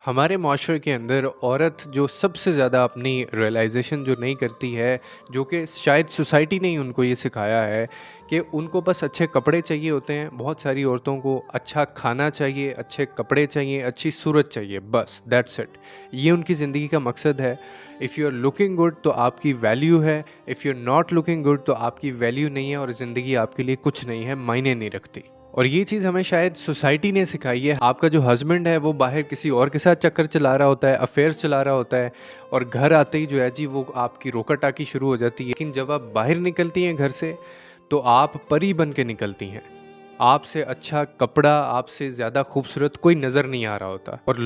हमारे माशरे के अंदर औरत जो सबसे ज़्यादा अपनी रियलाइजेशन जो नहीं करती है, जो कि शायद सोसाइटी ने ही उनको ये सिखाया है कि उनको बस अच्छे कपड़े चाहिए होते हैं। बहुत सारी औरतों को अच्छा खाना चाहिए, अच्छे कपड़े चाहिए, अच्छी सूरत चाहिए, बस दैट्स इट। ये उनकी ज़िंदगी का मकसद है। If you are looking good तो आपकी वैल्यू है, if you are not looking good तो आपकी वैल्यू नहीं है और ज़िंदगी आपके लिए कुछ नहीं है, मायने नहीं रखती। और ये चीज़ हमें शायद सोसाइटी ने सिखाई है। आपका जो हस्बैंड है वो बाहर किसी और के साथ चक्कर चला रहा होता है, अफेयर्स चला रहा होता है, और घर आते ही जो है जी वो आपकी रोका टाकी शुरू हो जाती है। लेकिन जब आप बाहर निकलती हैं घर से तो आप परी बन के निकलती हैं। आपसे अच्छा कपड़ा, आपसे ज़्यादा खूबसूरत कोई नज़र नहीं आ रहा होता। और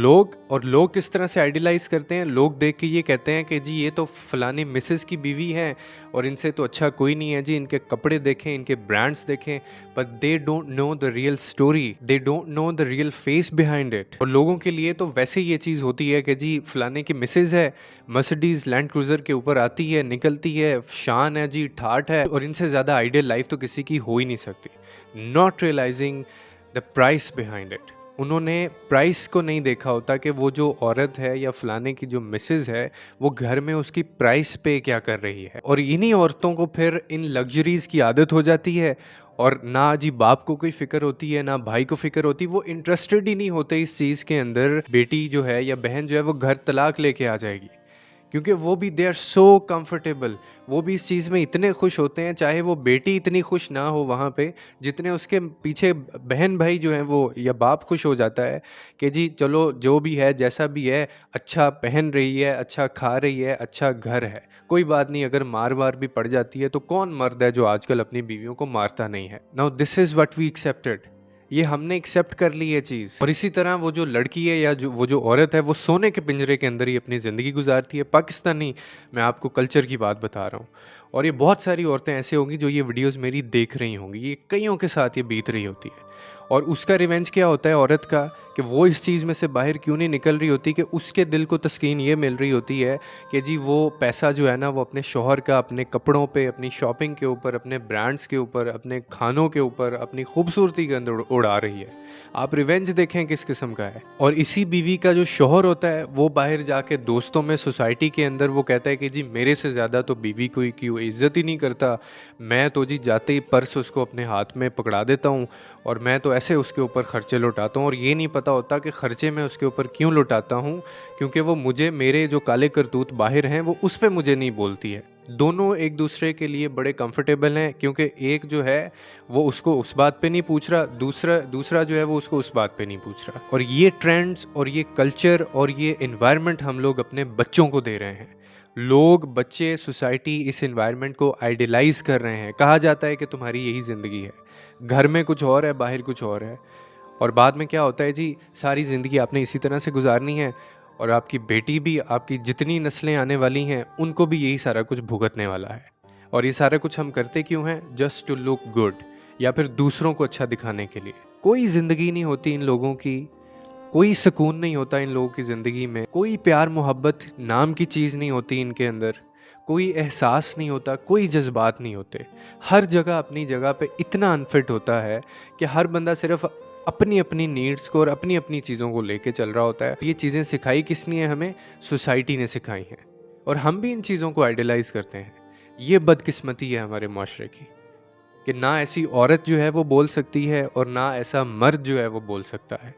लोग किस तरह से आइडियलाइज़ करते हैं, लोग देख के ये कहते हैं कि जी ये तो फलानी मिसेस की बीवी हैं और इनसे तो अच्छा कोई नहीं है जी, इनके कपड़े देखें, इनके ब्रांड्स देखें। But they don't know the real story, they don't know the real face behind it. और लोगों के लिए तो वैसे ये चीज़ होती है कि जी फलाने की मिसेज है, मर्सिडीज लैंड क्रूजर के ऊपर आती है, निकलती है, शान है जी, ठाठ है, और इनसे ज़्यादा आइडियल लाइफ तो किसी की हो ही नहीं सकती। Not realising the price behind it. उन्होंने प्राइस को नहीं देखा होता कि वो जो औरत है या फलाने की जो मिसेज है वो घर में उसकी प्राइस पे क्या कर रही है। और इन्हीं औरतों को फिर इन लग्जरीज की आदत हो जाती है, और ना जी बाप को कोई फिक्र होती है, ना भाई को फिक्र होती। वो इंटरेस्टेड ही नहीं होते इस चीज़ के अंदर। बेटी जो है या बहन जो है वो घर तलाक लेके आ जाएगी, क्योंकि वो भी दे आर सो कंफर्टेबल। वो भी इस चीज़ में इतने खुश होते हैं, चाहे वो बेटी इतनी खुश ना हो वहाँ पे, जितने उसके पीछे बहन भाई जो हैं वो या बाप खुश हो जाता है कि जी चलो जो भी है जैसा भी है, अच्छा पहन रही है, अच्छा खा रही है, अच्छा घर है, कोई बात नहीं। अगर मार वार भी पड़ जाती है तो कौन मर्द है जो आजकल अपनी बीवियों को मारता नहीं है। Now this is what we accepted. ये हमने एक्सेप्ट कर ली है चीज़। और इसी तरह वो जो लड़की है या जो औरत है वो सोने के पिंजरे के अंदर ही अपनी ज़िंदगी गुजारती है। पाकिस्तानी मैं आपको कल्चर की बात बता रहा हूँ। और ये बहुत सारी औरतें ऐसे होंगी जो ये वीडियोस मेरी देख रही होंगी, ये कईयों के साथ ये बीत रही होती है। और उसका रिवेंज क्या होता है औरत का, कि वो इस चीज़ में से बाहर क्यों नहीं निकल रही होती, कि उसके दिल को तस्कीन ये मिल रही होती है कि जी वो पैसा जो है ना वो अपने शौहर का, अपने कपड़ों पे, अपनी शॉपिंग के ऊपर, अपने ब्रांड्स के ऊपर, अपने खानों के ऊपर, अपनी खूबसूरती के अंदर उड़ा रही है। आप रिवेंज देखें किस किस्म का है। और इसी बीवी का जो शौहर होता है वो बाहर जाके दोस्तों में, सोसाइटी के अंदर वो कहता है कि जी मेरे से ज़्यादा तो बीवी कोई क्यों इज्जत ही नहीं करता। मैं तो जी जाते ही पर्स उसको अपने हाथ में पकड़ा देता हूँ और मैं तो ऐसे उसके ऊपर खर्चे लुटाता हूँ। और ये नहीं पता होता कि खर्चे मैं उसके ऊपर क्यों लुटाता हूँ, क्योंकि वो मुझे, मेरे जो काले करतूत बाहर हैं वो उस पर मुझे नहीं बोलती है। दोनों एक दूसरे के लिए बड़े कंफर्टेबल हैं, क्योंकि एक जो है वो उसको उस बात पे नहीं पूछ रहा, दूसरा दूसरा जो है वो उसको उस बात पे नहीं पूछ रहा। और ये ट्रेंड्स और ये कल्चर और ये एनवायरनमेंट हम लोग अपने बच्चों को दे रहे हैं। लोग, बच्चे, सोसाइटी इस एनवायरनमेंट को आइडियलाइज कर रहे हैं। कहा जाता है कि तुम्हारी यही ज़िंदगी है, घर में कुछ और है, बाहर कुछ और है। और बाद में क्या होता है जी, सारी ज़िंदगी आपने इसी तरह से गुजारनी है, और आपकी बेटी भी, आपकी जितनी नस्लें आने वाली हैं उनको भी यही सारा कुछ भुगतने वाला है। और ये सारा कुछ हम करते क्यों हैं? जस्ट टू लुक गुड, या फिर दूसरों को अच्छा दिखाने के लिए। कोई ज़िंदगी नहीं होती इन लोगों की, कोई सुकून नहीं होता इन लोगों की ज़िंदगी में, कोई प्यार मोहब्बत नाम की चीज़ नहीं होती इनके अंदर, कोई एहसास नहीं होता, कोई जज्बात नहीं होते। हर जगह अपनी जगह पे इतना अनफिट होता है कि हर बंदा सिर्फ अपनी अपनी नीड्स को और अपनी अपनी चीज़ों को लेके चल रहा होता है। ये चीज़ें सिखाई किसने है हमें? सोसाइटी ने सिखाई हैं। और हम भी इन चीज़ों को आइडियलाइज करते हैं। ये बदकिस्मती है हमारे माशरे की, कि ना ऐसी औरत जो है वो बोल सकती है और ना ऐसा मर्द जो है वो बोल सकता है।